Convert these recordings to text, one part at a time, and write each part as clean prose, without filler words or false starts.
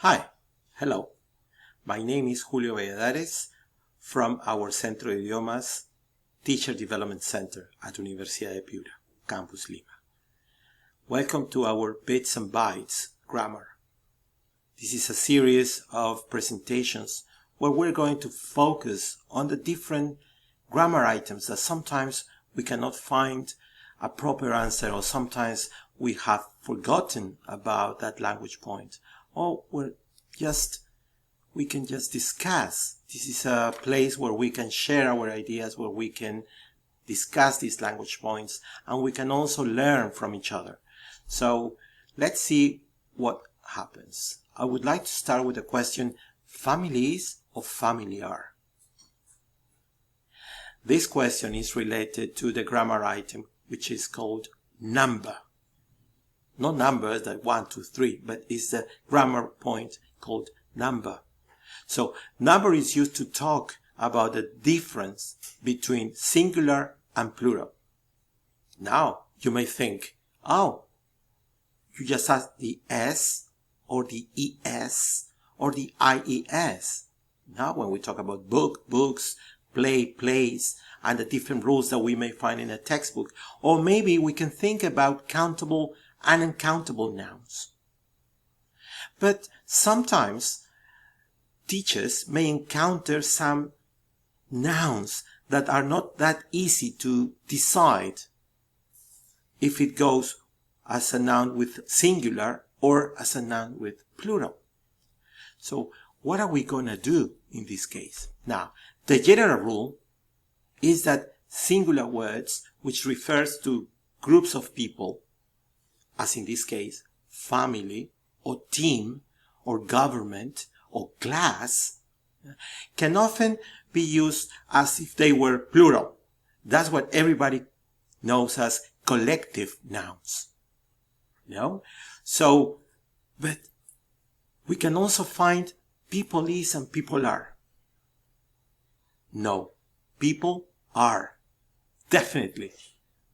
Hi, hello. My name is Julio Valladares from our Centro de Idiomas Teacher Development Center at Universidad de Piura, Campus Lima. Welcome to our Bits and Bytes Grammar. This is a series of presentations where we're going to focus on the different grammar items that sometimes we cannot find a proper answer, or sometimes we have forgotten about that language point, or we can just discuss. This is a place where we can share our ideas, where we can discuss these language points, and we can also learn from each other. So let's see what happens. I would like to start with the question, families or familiar? This question is related to the grammar item, which is called number. Not numbers like 1, 2, 3, but it's the grammar point called number. So number is used to talk about the difference between singular and plural. Now you may think, oh, you just have the S or the ES or the IES. Now when we talk about book, books, play, plays, and the different rules that we may find in a textbook, or maybe we can think about countable and uncountable nouns. But sometimes teachers may encounter some nouns that are not that easy to decide if it goes as a noun with singular or as a noun with plural. So what are we going to do in this case? Now, the general rule is that singular words, which refers to groups of people, as in this case, family or team or government or class, can often be used as if they were plural. That's what everybody knows as collective nouns. So, but we can also find people is and people are. No, people are. Definitely.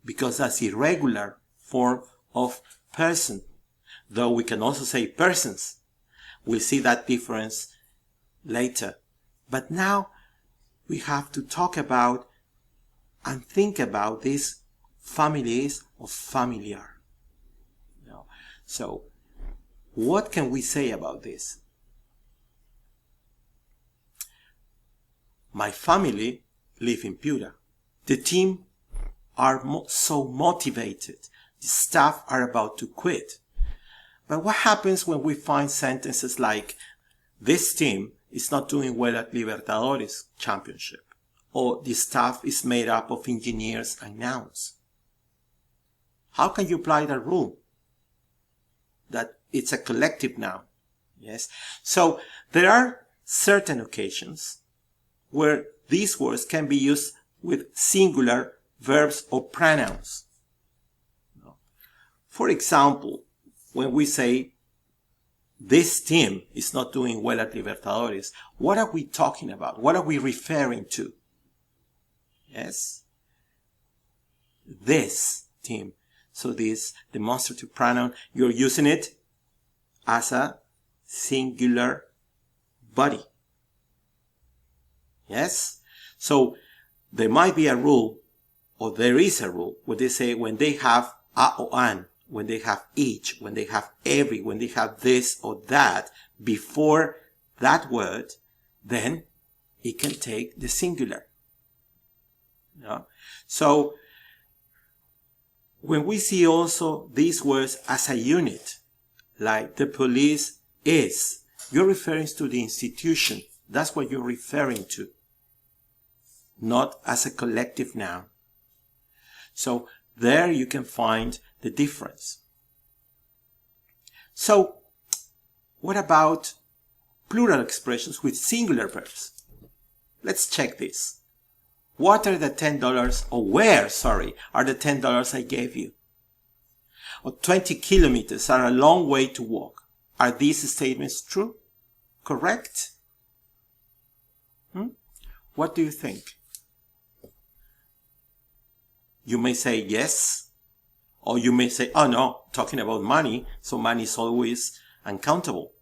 Because that's irregular form of person. Though we can also say persons. We'll see that difference later. But now we have to talk about and think about these families or familiar. So, what can we say about this? My family live in Piura. The team are so motivated. The staff are about to quit. But what happens when we find sentences like, this team is not doing well at Libertadores Championship, or the staff is made up of engineers and nouns? How can you apply that rule? That it's a collective noun. Yes. So there are certain occasions where these words can be used with singular verbs or pronouns. For example, when we say this team is not doing well at Libertadores, what are we talking about? What are we referring to? Yes? This team. So this demonstrative pronoun, you're using it as a singular body. Yes? So there might be a rule, or there is a rule, where they say when they have a or an, when they have each, when they have every, when they have this or that before that word, then it can take the singular. So when we see also these words as a unit, like the police is, you're referring to the institution. That's what you're referring to, not as a collective noun. So there you can find the difference. So what about plural expressions with singular verbs? Let's check this. What are the $10, or where, are the $10 I gave you? Or 20 kilometers are a long way to walk. Are these statements true? Correct? What do you think? You may say yes, or you may say, oh no, talking about money, so money is always uncountable.